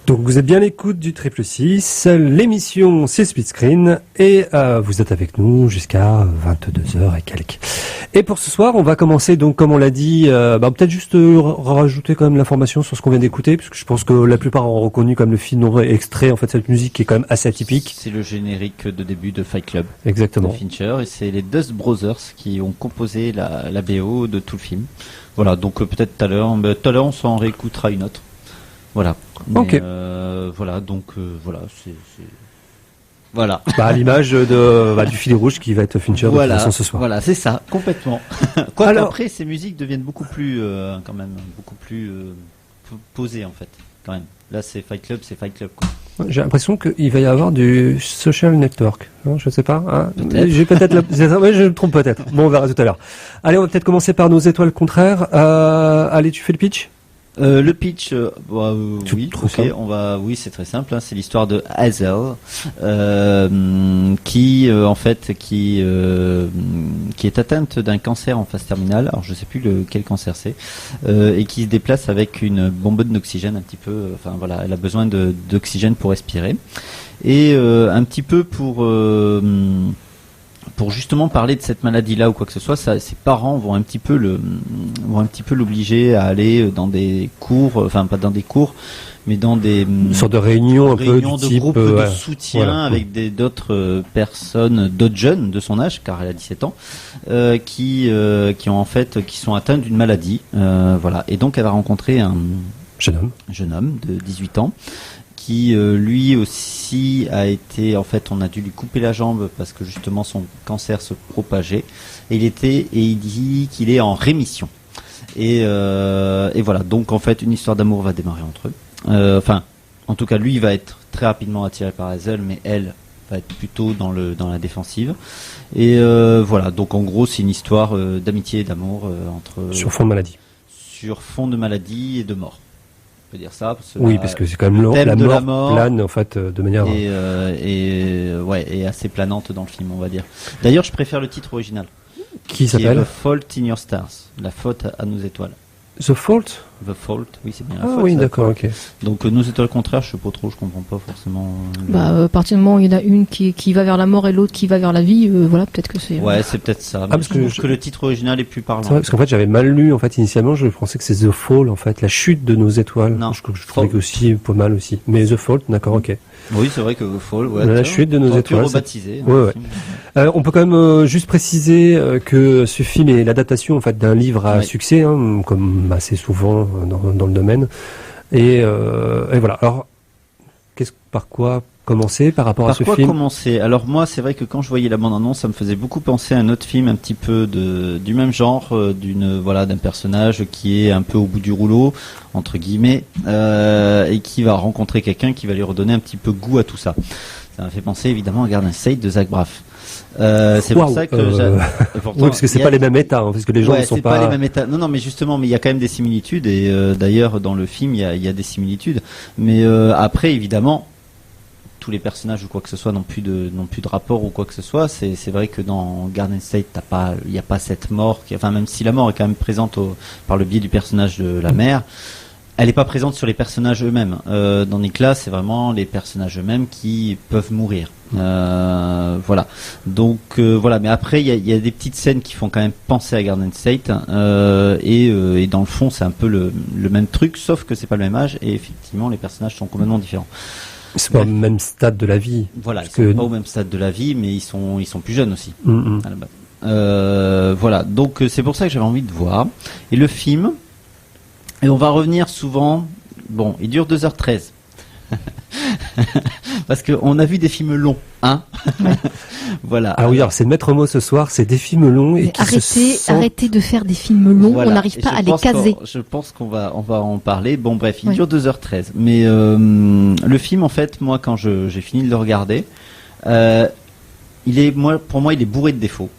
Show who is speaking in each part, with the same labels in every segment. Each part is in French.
Speaker 1: Donc vous êtes bien à l'écoute du Triple 6, l'émission c'est Split Screen et vous êtes avec nous jusqu'à 22h et quelques. Et pour ce soir, on va commencer donc comme on l'a dit, peut-être juste rajouter quand même l'information sur ce qu'on vient d'écouter, parce que je pense que la plupart ont reconnu comme le film extrait en fait cette musique qui est quand même assez atypique.
Speaker 2: C'est le générique de début de Fight Club.
Speaker 1: Exactement.
Speaker 2: De Fincher, et c'est les Dust Brothers qui ont composé la BO de tout le film. Voilà, donc peut-être tout à l'heure on s'en réécoutera une autre. Voilà. Mais,
Speaker 1: ok.
Speaker 2: Voilà, donc voilà, c'est... Voilà.
Speaker 1: À l'image du fil rouge qui va être Fincher de toute façon ce soir.
Speaker 2: Voilà, c'est ça, complètement. Après, ces musiques deviennent beaucoup plus, quand même, beaucoup plus posées en fait, quand même. Là, c'est Fight Club, quoi.
Speaker 1: J'ai l'impression qu'il va y avoir du social network. Non, je sais pas. Hein.
Speaker 2: Peut-être.
Speaker 1: J'ai peut-être. Je me trompe peut-être. Bon, on verra tout à l'heure. Allez, on va peut-être commencer par nos étoiles contraires. Allez, tu fais le pitch.
Speaker 2: Le pitch, oui,
Speaker 1: ok,
Speaker 2: oui, c'est très simple. Hein, c'est l'histoire de Hazel, qui est atteinte d'un cancer en phase terminale. Alors, je sais plus quel cancer c'est, et qui se déplace avec une bonbonne d'oxygène un petit peu. Enfin voilà, elle a besoin d'oxygène pour respirer, et un petit peu pour justement parler de cette maladie-là ou quoi que ce soit, ses parents vont un petit peu l'obliger à aller dans des cours, enfin pas dans des cours, mais dans des
Speaker 1: sortes de réunions un peu du
Speaker 2: de
Speaker 1: type
Speaker 2: groupes de soutien,
Speaker 1: voilà,
Speaker 2: avec d'autres personnes, d'autres jeunes de son âge, car elle a 17 ans, qui sont atteints d'une maladie, voilà. Et donc elle va rencontrer un jeune homme de 18 ans. Qui lui aussi a été, en fait, on a dû lui couper la jambe parce que justement son cancer se propageait, et il dit qu'il est en rémission. Et voilà, donc en fait une histoire d'amour va démarrer entre eux. Enfin, en tout cas, lui va être très rapidement attiré par Hazel, mais elle va être plutôt dans la défensive. Et voilà, donc en gros c'est une histoire d'amitié et d'amour entre
Speaker 1: sur fond de maladie.
Speaker 2: Sur fond de maladie et de mort. Dire ça
Speaker 1: parce que c'est quand même la mort plane en fait de manière
Speaker 2: et assez planante dans le film, on va dire. D'ailleurs, je préfère le titre original
Speaker 1: qui s'appelle
Speaker 2: The Fault in Your Stars, la faute à nos étoiles.
Speaker 1: The Fault,
Speaker 2: oui, c'est bien la
Speaker 1: faute.
Speaker 2: Ah
Speaker 1: oui, d'accord, ok.
Speaker 2: Donc nos étoiles contraires, je sais pas trop, je comprends pas forcément.
Speaker 3: À partir du moment où il y en a une qui va vers la mort et l'autre qui va vers la vie, voilà, peut-être que c'est.
Speaker 2: Ouais, c'est peut-être ça.
Speaker 1: Parce
Speaker 2: que le titre original est plus parlant.
Speaker 1: C'est vrai, parce qu'en fait, j'avais mal lu. En fait, initialement, je pensais que c'est The Fall, en fait, la chute de nos étoiles.
Speaker 2: Non,
Speaker 1: je trouvais que aussi pas mal aussi. Mais The Fall, d'accord, ok.
Speaker 2: Oui, c'est vrai que The Fall,
Speaker 1: la chute de nos étoiles.
Speaker 2: Rebaptisé.
Speaker 1: Ouais. On peut quand même juste préciser que ce film est l'adaptation en fait d'un livre à succès, hein, comme assez souvent dans le domaine. Et voilà. Alors, par quoi commencer par rapport à ce film ?
Speaker 2: Par quoi commencer ? Alors moi, c'est vrai que quand je voyais la bande-annonce, ça me faisait beaucoup penser à un autre film un petit peu du même genre, d'un personnage qui est un peu au bout du rouleau, entre guillemets, et qui va rencontrer quelqu'un qui va lui redonner un petit peu goût à tout ça. Ça m'a fait penser évidemment à Garden State de Zach Braff. C'est pour ça que
Speaker 1: oui, parce que c'est pas les mêmes états, hein, parce que les gens ne sont pas
Speaker 2: les mêmes états. Non, mais justement, mais il y a quand même des similitudes, et d'ailleurs dans le film il y a des similitudes. Mais après, évidemment, tous les personnages ou quoi que ce soit n'ont plus de rapport ou quoi que ce soit. C'est vrai que dans Garden State, il n'y a pas cette mort, même si la mort est quand même présente par le biais du personnage de la mère. Elle n'est pas présente sur les personnages eux-mêmes. Dans Nicolas, c'est vraiment les personnages eux-mêmes qui peuvent mourir. Voilà. Donc voilà. Mais après, il y a des petites scènes qui font quand même penser à Garden State. Et dans le fond, c'est un peu le même truc, sauf que c'est pas le même âge. Et effectivement, les personnages sont complètement différents.
Speaker 1: C'est pas au même stade de la vie.
Speaker 2: Voilà, ils sont pas au même stade de la vie, mais ils sont plus jeunes aussi. À la base. Voilà. Donc c'est pour ça que j'avais envie de voir. Et le film. Et on va revenir souvent. Bon, il dure 2h13. Parce qu'on a vu des films longs, hein.
Speaker 3: Ouais.
Speaker 2: Voilà.
Speaker 1: Ah oui, alors c'est le maître mot ce soir, c'est des films longs et
Speaker 3: arrêtez de faire des films longs, voilà. On n'arrive pas à les caser.
Speaker 2: Je pense qu'on va en parler. Bon, bref, il dure 2h13. Mais le film, en fait, moi, quand j'ai fini de le regarder, pour moi, il est bourré de défauts.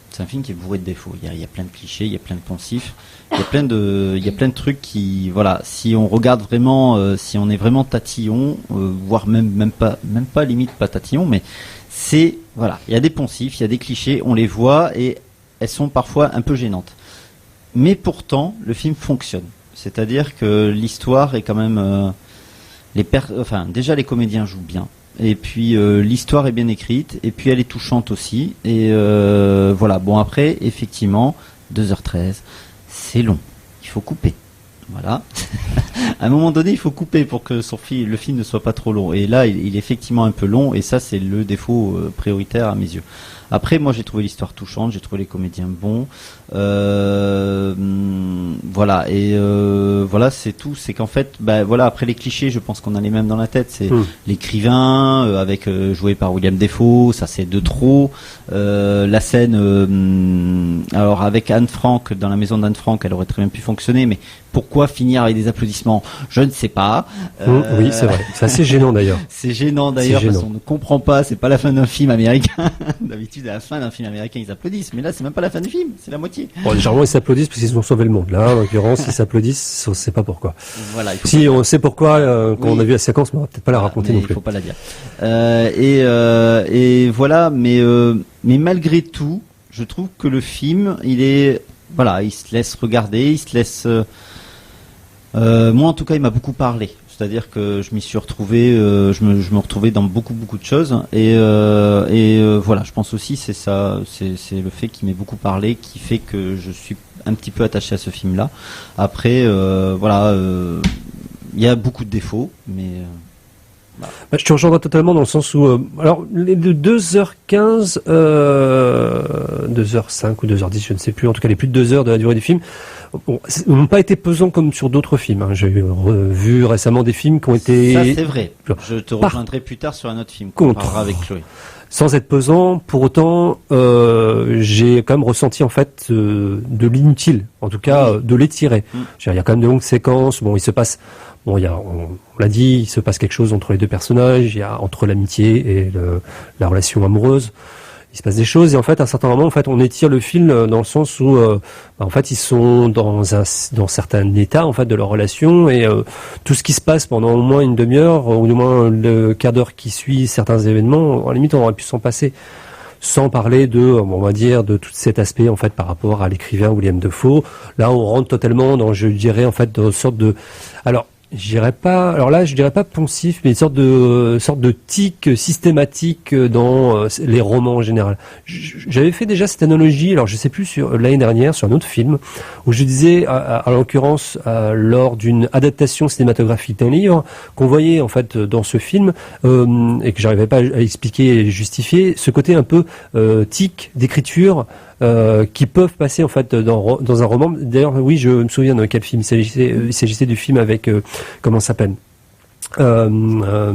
Speaker 2: C'est un film qui est bourré de défauts. Il y a plein de clichés, il y a plein de poncifs, il y a plein de trucs qui, voilà, si on regarde vraiment, si on est vraiment tatillon, voire même pas limite pas tatillon, mais c'est, voilà, il y a des poncifs, il y a des clichés, on les voit et elles sont parfois un peu gênantes. Mais pourtant, le film fonctionne. C'est-à-dire que l'histoire est quand même déjà les comédiens jouent bien. Et puis l'histoire est bien écrite, et puis elle est touchante aussi. Et voilà. Bon, après, effectivement, 2h13, c'est long. Il faut couper. Voilà. À un moment donné, il faut couper pour que le film ne soit pas trop long. Et là, il est effectivement un peu long, et ça, c'est le défaut prioritaire à mes yeux. Après, moi, j'ai trouvé l'histoire touchante, j'ai trouvé les comédiens bons. Voilà. Et voilà, c'est tout. C'est qu'en fait, voilà, après les clichés, je pense qu'on a les mêmes dans la tête. C'est l'écrivain avec joué par William Dafoe, ça c'est de trop. La scène, alors avec Anne Frank, dans la maison d'Anne Frank, elle aurait très bien pu fonctionner, mais pourquoi finir avec des applaudissements? Je ne sais pas.
Speaker 1: Oui, c'est vrai. C'est assez gênant d'ailleurs.
Speaker 2: C'est gênant d'ailleurs parce qu'on ne comprend pas. C'est pas la fin d'un film américain. D'habitude, à la fin d'un film américain, ils applaudissent, mais là, c'est même pas la fin du film. C'est la moitié.
Speaker 1: Bon, généralement, ils s'applaudissent parce qu'ils ont sauvé le monde. Là, en l'occurrence, ils s'applaudissent, on ne sait pas pourquoi.
Speaker 2: Voilà.
Speaker 1: Si on sait pourquoi, quand on a vu la séquence, mais on va peut-être pas la raconter non plus.
Speaker 2: Il faut pas la dire. Et voilà, mais malgré tout, je trouve que le film, il se laisse regarder, il se laisse. Moi, en tout cas, il m'a beaucoup parlé. C'est-à-dire que je m'y suis retrouvé, je me retrouvais dans beaucoup de choses. Et voilà, je pense aussi c'est ça, c'est le fait qu'il m'ait beaucoup parlé qui fait que je suis un petit peu attaché à ce film-là. Après, voilà, il y a beaucoup de défauts, mais voilà.
Speaker 1: Je te rejoindrai totalement dans le sens où, alors, les de 2h15, 2h05 ou 2h10, je ne sais plus, en tout cas les plus de 2 heures de la durée du film, n'ont pas été pesants comme sur d'autres films. J'ai vu récemment des films qui ont été...
Speaker 2: Ça, c'est vrai. Je te rejoindrai plus tard sur un autre film qu'on parlera avec Chloé.
Speaker 1: Sans être pesant, pour autant, j'ai quand même ressenti en fait de l'inutile, en tout cas de l'étirer. Il y a quand même de longues séquences. Bon, il se passe... Bon, on l'a dit, il se passe quelque chose entre les deux personnages, il y a entre l'amitié et la relation amoureuse. Il se passe des choses et en fait, à un certain moment, en fait, on étire le film dans le sens où, en fait, ils sont dans certains états en fait de leur relation et tout ce qui se passe pendant au moins une demi-heure ou du moins le quart d'heure qui suit certains événements, en limite, on aurait pu s'en passer. Sans parler on va dire, de tout cet aspect en fait par rapport à l'écrivain William Dafoe. Là, on rentre totalement dans, je dirais en fait, dans une sorte de, je dirais pas poncif, mais une sorte de tic systématique dans les romans en général. J'avais fait déjà cette analogie, alors je sais plus sur l'année dernière sur un autre film où je disais, à l'occurrence lors d'une adaptation cinématographique d'un livre qu'on voyait en fait dans ce film et que j'arrivais pas à expliquer et justifier, ce côté un peu tic d'écriture. Qui peuvent passer en fait dans un roman. D'ailleurs, oui, je me souviens de quel film il s'agissait du film avec comment ça s'appelle Rosetta,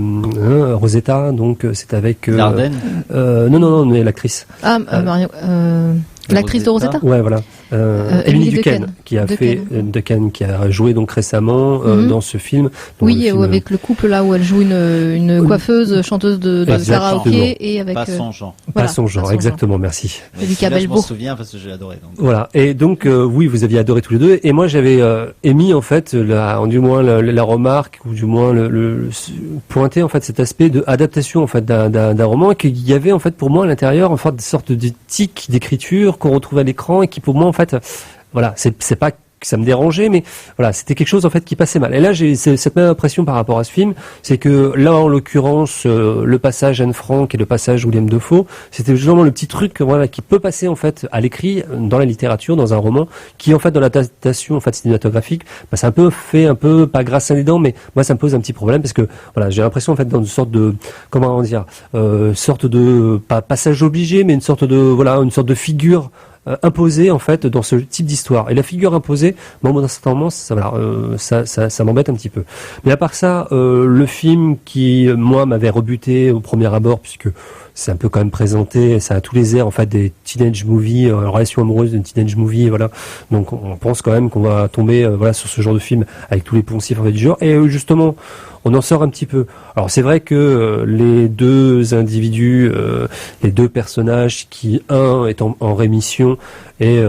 Speaker 1: donc c'est avec
Speaker 2: Dardenne.
Speaker 1: Non, mais l'actrice.
Speaker 3: Mario. L'actrice de Rosetta.
Speaker 1: Ouais, voilà. Emily Duquesne, qui a fait Duquesne, qui a joué donc récemment dans ce film.
Speaker 3: Oui, avec le couple là où elle joue une coiffeuse, chanteuse de karaoké et avec.
Speaker 2: Pas son genre.
Speaker 1: Pas son genre, exactement. Merci.
Speaker 2: Je m'en souviens parce que j'ai adoré. Donc.
Speaker 1: Voilà. Et donc oui, vous aviez adoré tous les deux. Et moi, j'avais émis en fait, du moins la remarque ou du moins le pointer en fait cet aspect de adaptation en fait d'un roman, et qu'il y avait en fait pour moi à l'intérieur en fait des sortes de tics d'écriture qu'on retrouve à l'écran et qui pour moi en fait voilà, c'est pas que ça me dérangeait, mais voilà, c'était quelque chose en fait qui passait mal. Et là, j'ai cette même impression par rapport à ce film, c'est que là, en l'occurrence, le passage Anne Frank et le passage William Dafoe, c'était justement le petit truc, voilà, qui peut passer en fait à l'écrit, dans la littérature, dans un roman, qui en fait dans l'adaptation en fait cinématographique, c'est un peu fait, pas grâce à les dents, mais moi ça me pose un petit problème parce que voilà, j'ai l'impression en fait dans une sorte de, comment dire, sorte de pas passage obligé, mais une sorte de figure imposée en fait dans ce type d'histoire. Et la figure imposée, moi dans certains moments, ça m'embête un petit peu. Mais à part ça, le film qui moi m'avait rebuté au premier abord, puisque c'est un peu quand même présenté, ça a tous les airs en fait des teenage movies, relation amoureuse d'une teenage movie, voilà. Donc on pense quand même qu'on va tomber sur ce genre de film avec tous les poncifs en fait du genre. Et justement, on en sort un petit peu. Alors c'est vrai que les deux individus, les deux personnages qui, un est en rémission et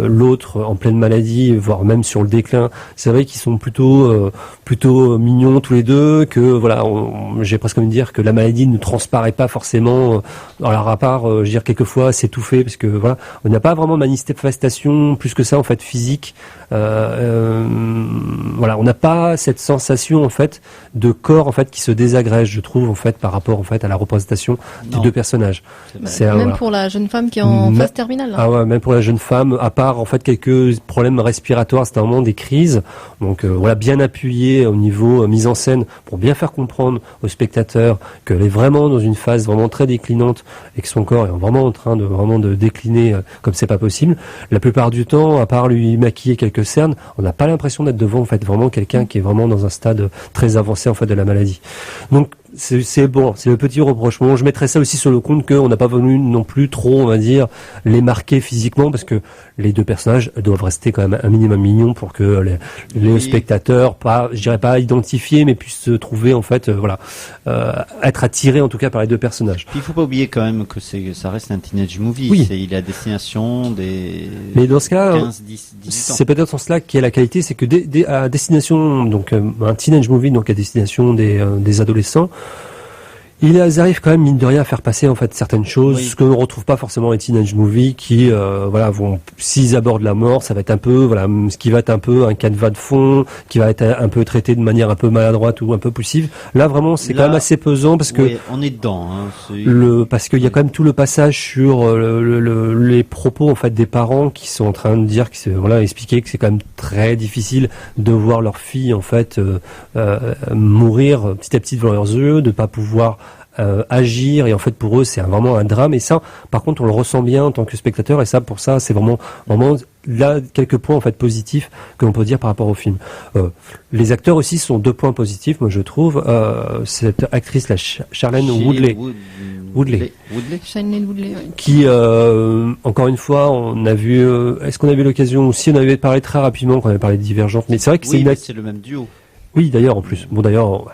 Speaker 1: l'autre en pleine maladie, voire même sur le déclin. C'est vrai qu'ils sont plutôt mignons tous les deux, que voilà, j'ai presque envie de dire que la maladie ne transparaît pas forcément, alors à part, je veux dire, quelquefois s'étouffer, parce que voilà, on n'a pas vraiment de manifestation plus que ça en fait physique. Voilà, on n'a pas cette sensation en fait de corps en fait qui se désagrège, je trouve, en fait, par rapport en fait à la représentation des deux personnages.
Speaker 3: Même voilà. Pour la jeune femme qui est en phase terminale.
Speaker 1: Ah ouais, même pour la jeune femme, à part en fait quelques problèmes respiratoires, c'est un moment des crises. Donc voilà, bien appuyé au niveau mise en scène pour bien faire comprendre au spectateur qu'elle est vraiment dans une phase vraiment très déclinante et que son corps est vraiment en train de décliner comme c'est pas possible. La plupart du temps, à part lui maquiller quelques cernes, on n'a pas l'impression d'être devant en fait vraiment quelqu'un qui est vraiment dans un stade très avancé en fait de la maladie. Donc c'est bon, c'est le petit reprochement. Je mettrais ça aussi sur le compte qu'on n'a pas voulu non plus trop, on va dire, les marquer physiquement, parce que les deux personnages doivent rester quand même un minimum mignons pour que les spectateurs, je dirais pas identifiés, mais puissent se trouver en fait, être attirés en tout cas par les deux personnages.
Speaker 2: Puis il faut pas oublier quand même que ça reste un teenage movie.
Speaker 1: Oui.
Speaker 2: Il est à destination des.
Speaker 1: Mais dans ce cas,
Speaker 2: 15, 18 ans.
Speaker 1: C'est peut-être en cela qui est la qualité, c'est que à destination, donc un teenage movie, donc à destination des adolescents. Ils arrivent quand même, mine de rien, à faire passer en fait certaines choses, ce que l'on retrouve pas forcément dans les teenage movies, qui vont, s'ils abordent la mort, ça va être un peu, ce qui va être un peu un canevas de fond, qui va être un peu traité de manière un peu maladroite ou un peu poussive. Là, vraiment, c'est quand même assez pesant parce que
Speaker 2: on est dedans.
Speaker 1: Parce qu'il y a quand même tout le passage sur les propos en fait des parents qui sont en train de dire expliquer que c'est quand même très difficile de voir leur fille en fait mourir petit à petit devant leurs yeux, de pas pouvoir agir, et en fait pour eux c'est vraiment un drame, et ça par contre on le ressent bien en tant que spectateur, et ça pour ça c'est vraiment là quelques points en fait positifs que l'on peut dire par rapport au film. Les acteurs aussi sont 2 points positifs, moi je trouve. Cette actrice la Shailene Woodley.
Speaker 3: Shailene Woodley,
Speaker 1: qui encore une fois on a vu, est-ce qu'on a eu l'occasion aussi, on avait parlé très rapidement quand on avait parlé de Divergente, mais c'est vrai que
Speaker 2: c'est le même duo.
Speaker 1: Oui, d'ailleurs, en plus. Bon, d'ailleurs,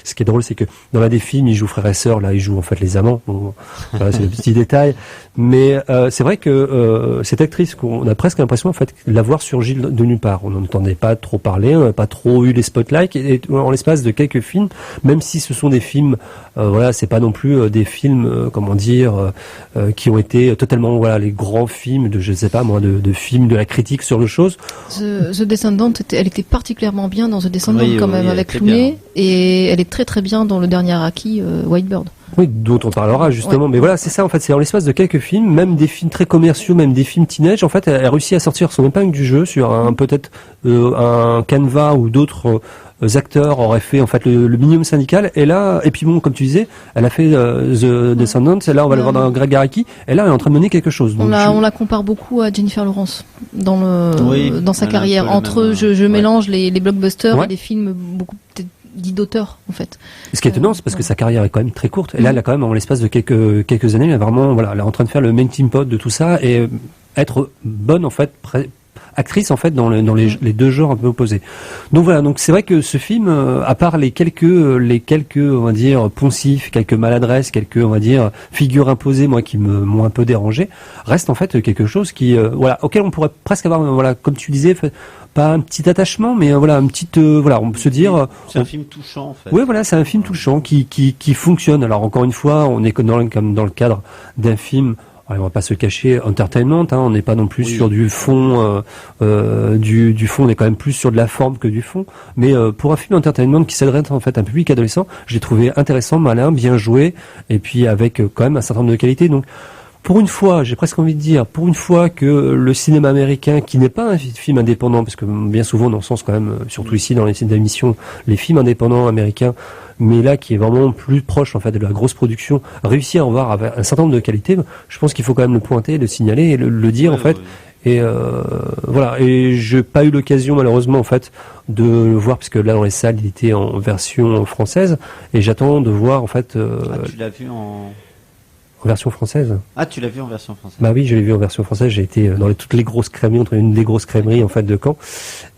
Speaker 1: ce qui est drôle, c'est que dans l'un des films, ils jouent frères et sœurs, là, ils jouent en fait les amants. Bon, voilà, c'est le petit détail. Mais c'est vrai que cette actrice, qu'on a presque l'impression en fait de la voir surgir de nulle part. On n'en entendait pas trop parler, on n'a pas trop eu les spotlights, et en l'espace de quelques films, même si ce sont des films, c'est pas non plus des films, qui ont été totalement, les grands films de, je sais pas moi, de films de la critique sur le chose.
Speaker 3: The Descendant, elle était particulièrement bien dans The Descendant quand même, avec Clooney, et elle est très très bien dans le dernier Aki, White Bird.
Speaker 1: Oui, dont on parlera justement. Ouais. Mais voilà, c'est ça en fait. C'est en l'espace de quelques films, même des films très commerciaux, même des films teenage. En fait, elle a réussi à sortir son épingle du jeu sur peut-être un canevas où d'autres acteurs auraient fait en fait le minimum syndical. Et là, et puis bon, comme tu disais, elle a fait The Descendants. Et là, on va le voir dans Greg Araki. Et là, elle est en train de mener quelque chose. Donc,
Speaker 3: on la compare beaucoup à Jennifer Lawrence dans sa carrière. Entre je mélange les blockbusters et des films beaucoup peut-être dit d'auteur en fait.
Speaker 1: Ce qui est étonnant, c'est parce que sa carrière est quand même très courte. Et là, elle a quand même, en l'espace de quelques années, elle est vraiment, elle est en train de faire le melting pot de tout ça et être bonne en fait, actrice en fait dans les deux genres un peu opposés. Donc voilà, donc c'est vrai que ce film, à part les quelques on va dire poncifs, quelques maladresses, quelques on va dire figures imposées, moi qui m'ont un peu dérangé, reste en fait quelque chose qui auquel on pourrait presque avoir comme tu disais, pas un petit attachement, mais on peut se dire.
Speaker 2: C'est un film touchant en fait.
Speaker 1: Oui, voilà, c'est un film touchant qui fonctionne. Alors encore une fois, on est comme dans le cadre d'un film. Alors, on va pas se cacher, entertainment, on n'est pas non plus sur du fond, du fond, on est quand même plus sur de la forme que du fond. Mais pour un film entertainment qui s'adresse en fait à un public adolescent, j'ai trouvé intéressant, malin, bien joué, et puis avec quand même un certain nombre de qualités. Donc, pour une fois, j'ai presque envie de dire, pour une fois que le cinéma américain, qui n'est pas un film indépendant, parce que bien souvent, dans le sens quand même, surtout ici dans les émissions, les films indépendants américains, mais là qui est vraiment plus proche en fait de la grosse production, réussit à en voir avec un certain nombre de qualités, je pense qu'il faut quand même le pointer, le signaler et le dire en fait. Et voilà, et j'ai pas eu l'occasion malheureusement en fait de le voir, parce que là dans les salles il était en version française, et j'attends de voir en fait.
Speaker 2: Tu l'as vu en
Speaker 1: En version française.
Speaker 2: Ah, tu l'as vu en version française?
Speaker 1: Bah oui, je l'ai vu en version française. J'ai été dans toutes les grosses crèmeries, entre une des grosses crèmeries en fait de Caen.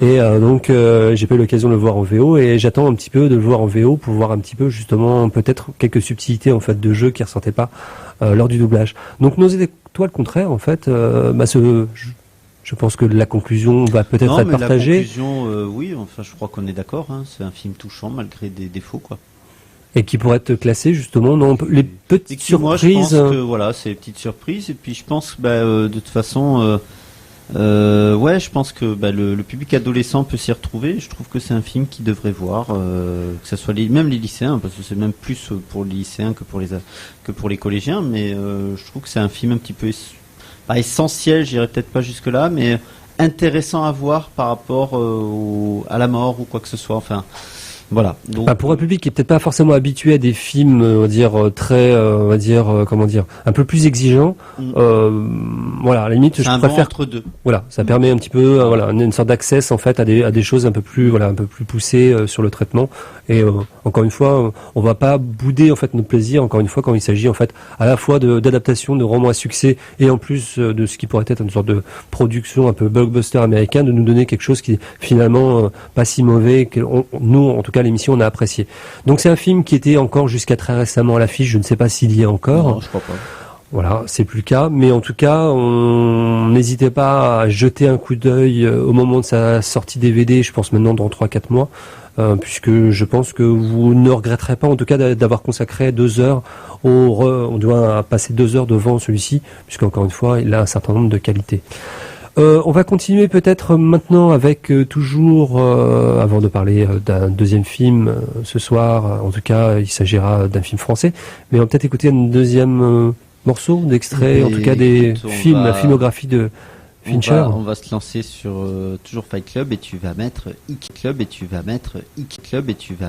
Speaker 1: Et donc j'ai pas eu l'occasion de le voir en VO et j'attends un petit peu de le voir en VO pour voir un petit peu justement peut-être quelques subtilités en fait de jeu qui ressortaient pas lors du doublage. Donc toi le contraire en fait. Je pense que la conclusion va peut-être être partagée.
Speaker 2: La conclusion, oui, enfin je crois qu'on est d'accord. Hein, c'est un film touchant malgré des défauts, quoi.
Speaker 1: Et qui pourrait être classé justement dans les petites surprises.
Speaker 2: Moi, je pense que voilà, c'est les petites surprises. Et puis je pense que de toute façon, je pense que le public adolescent peut s'y retrouver. Je trouve que c'est un film qui devrait voir, que ce soit même les lycéens, parce que c'est même plus pour les lycéens que pour les collégiens. Mais je trouve que c'est un film un petit peu pas essentiel, j'irai peut-être pas jusque là, mais intéressant à voir par rapport à la mort ou quoi que ce soit. Enfin. Voilà. Donc,
Speaker 1: pour un public qui est peut-être pas forcément habitué à des films, on va dire très, comment dire, un peu plus exigeants. Voilà, à la limite, je préfère
Speaker 2: entre deux.
Speaker 1: Voilà, ça permet un petit peu, une sorte d'accès en fait à des choses un peu plus poussées sur le traitement. Et encore une fois, on va pas bouder en fait notre plaisir. Encore une fois, quand il s'agit en fait à la fois d'adaptation de romans à succès et en plus de ce qui pourrait être une sorte de production un peu blockbuster américain, de nous donner quelque chose qui est finalement pas si mauvais que nous, en tout cas l'émission, on a apprécié. Donc c'est un film qui était encore jusqu'à très récemment à l'affiche. Je ne sais pas s'il y est encore.
Speaker 2: Non, je crois pas.
Speaker 1: Voilà, c'est plus le cas, mais en tout cas, on n'hésitait pas à jeter un coup d'œil au moment de sa sortie DVD, je pense maintenant dans 3-4 mois, puisque je pense que vous ne regretterez pas en tout cas d'avoir consacré 2 heures on doit passer 2 heures devant celui-ci, puisqu'encore une fois, il a un certain nombre de qualités. On va continuer peut-être maintenant avec toujours, avant de parler d'un deuxième film ce soir, en tout cas il s'agira d'un film français, mais on va peut-être écouter un deuxième morceau d'extrait, en tout cas des films, la filmographie de Fincher.
Speaker 2: On va se lancer sur toujours Fight Club et tu vas mettre Club et tu vas mettre Club et tu vas